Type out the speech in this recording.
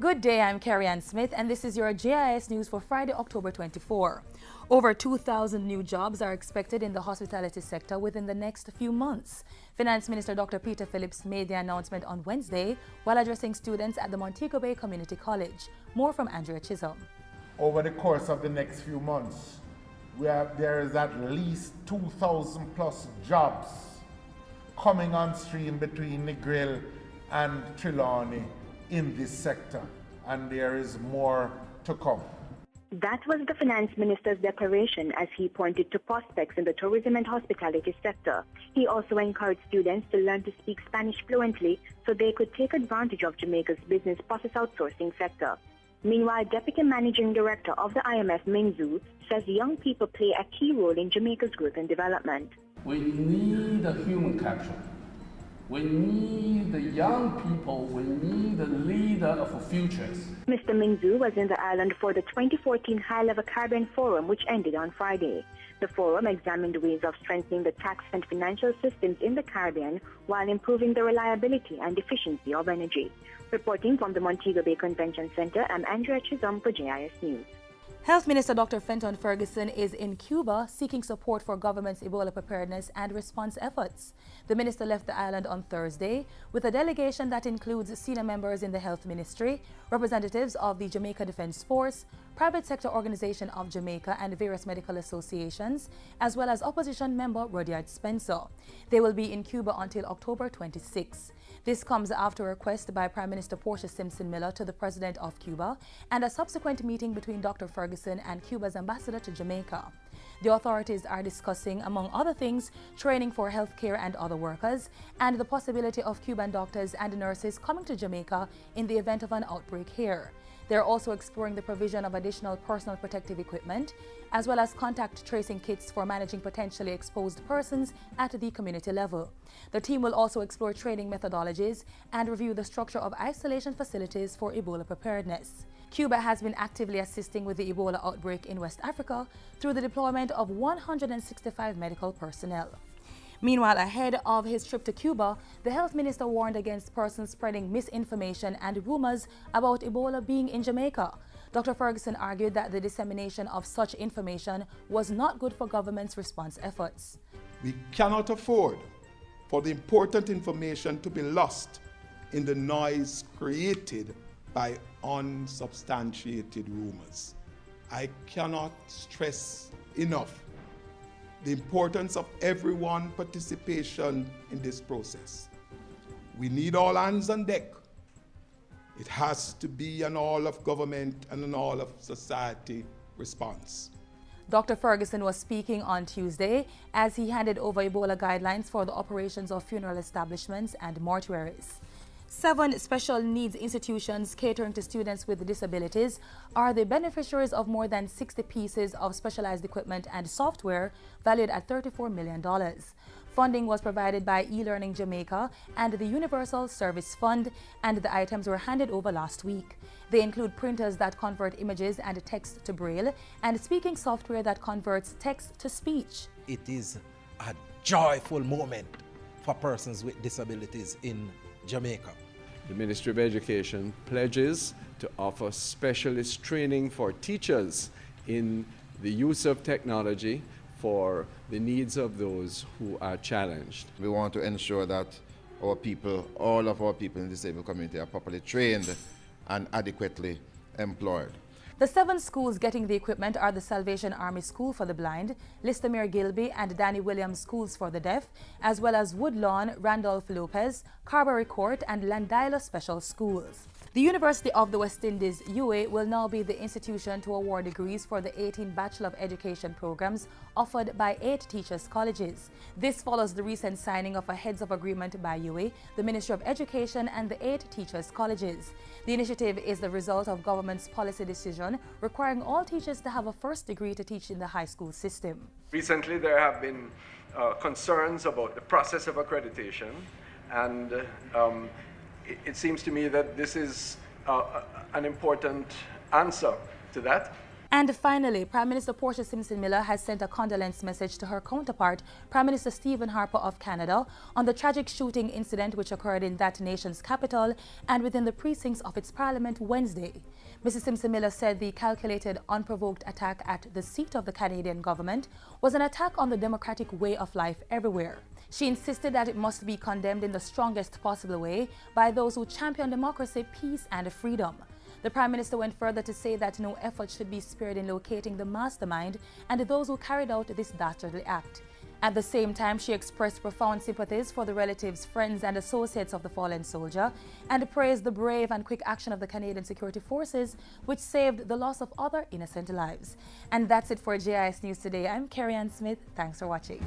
Good day, I'm Carrie Ann Smith, and this is your JIS news for Friday, October 24. Over 2,000 new jobs are expected in the hospitality sector within the next few months. Finance Minister Dr. Peter Phillips made the announcement on Wednesday while addressing students at the Montego Bay Community College. More from Andrea Chisholm. Over the course of the next few months, there is at least 2,000 plus jobs coming on stream between Negril and Trelawney in this sector, and there is more to come. That was the Finance Minister's declaration as he pointed to prospects in the tourism and hospitality sector. He also encouraged students to learn to speak Spanish fluently so they could take advantage of Jamaica's business process outsourcing sector. Meanwhile, Deputy Managing Director of the IMF, Ming Zhu, says young people play a key role in Jamaica's growth and development. We need a human capital. We need the young people. We need a leader of the futures. Mr. Ming Zhu was in the island for the 2014 High-Level Caribbean Forum, which ended on Friday. The forum examined ways of strengthening the tax and financial systems in the Caribbean while improving the reliability and efficiency of energy. Reporting from the Montego Bay Convention Center, I'm Andrea Chisholm for JIS News. Health Minister Dr. Fenton Ferguson is in Cuba seeking support for government's Ebola preparedness and response efforts. The minister left the island on Thursday with a delegation that includes senior members in the health ministry, representatives of the Jamaica Defense Force, private sector organization of Jamaica and various medical associations, as well as opposition member Rudyard Spencer. They will be in Cuba until October 26. This comes after a request by Prime Minister Portia Simpson Miller to the President of Cuba and a subsequent meeting between Dr. Ferguson and Cuba's ambassador to Jamaica. The authorities are discussing, among other things, training for healthcare and other workers, and the possibility of Cuban doctors and nurses coming to Jamaica in the event of an outbreak here. They're also exploring the provision of additional personal protective equipment, as well as contact tracing kits for managing potentially exposed persons at the community level. The team will also explore training methodologies and review the structure of isolation facilities for Ebola preparedness. Cuba has been actively assisting with the Ebola outbreak in West Africa through the deployment of 165 medical personnel. Meanwhile, ahead of his trip to Cuba, the health minister warned against persons spreading misinformation and rumors about Ebola being in Jamaica. Dr. Ferguson argued that the dissemination of such information was not good for government's response efforts. We cannot afford for the important information to be lost in the noise created by unsubstantiated rumors. I cannot stress enough the importance of everyone's participation in this process. We need all hands on deck. It has to be an all of government and an all of society response. Dr. Ferguson was speaking on Tuesday as he handed over Ebola guidelines for the operations of funeral establishments and mortuaries. 7 special needs institutions catering to students with disabilities are the beneficiaries of more than 60 pieces of specialized equipment and software valued at $34 million. Funding was provided by eLearning Jamaica and the Universal Service Fund, and the items were handed over last week. They include printers that convert images and text to Braille and speaking software that converts text to speech. It is a joyful moment for persons with disabilities in Jamaica. The Ministry of Education pledges to offer specialist training for teachers in the use of technology for the needs of those who are challenged. We want to ensure that our people, all of our people in the disabled community, are properly trained and adequately employed. The 7 schools getting the equipment are the Salvation Army School for the Blind, Listomere Gilby and Danny Williams Schools for the Deaf, as well as Woodlawn, Randolph Lopez, Carberry Court and Landila Special Schools. The University of the West Indies, UA, will now be the institution to award degrees for the 18 Bachelor of Education programs offered by 8 teachers' colleges. This follows the recent signing of a heads of agreement by UA, the Ministry of Education and the 8 teachers' colleges. The initiative is the result of government's policy decision requiring all teachers to have a first degree to teach in the high school system. Recently, there have been concerns about the process of accreditation, and it seems to me that this is an important answer to that. And finally, Prime Minister Portia Simpson Miller has sent a condolence message to her counterpart, Prime Minister Stephen Harper of Canada, on the tragic shooting incident which occurred in that nation's capital and within the precincts of its parliament Wednesday. Mrs. Simpson Miller said the calculated, unprovoked attack at the seat of the Canadian government was an attack on the democratic way of life everywhere. She insisted that it must be condemned in the strongest possible way by those who champion democracy, peace and freedom. The Prime Minister went further to say that no effort should be spared in locating the mastermind and those who carried out this dastardly act. At the same time, she expressed profound sympathies for the relatives, friends and associates of the fallen soldier and praised the brave and quick action of the Canadian Security Forces, which saved the loss of other innocent lives. And that's it for JIS News today. I'm Carrie Ann Smith. Thanks for watching.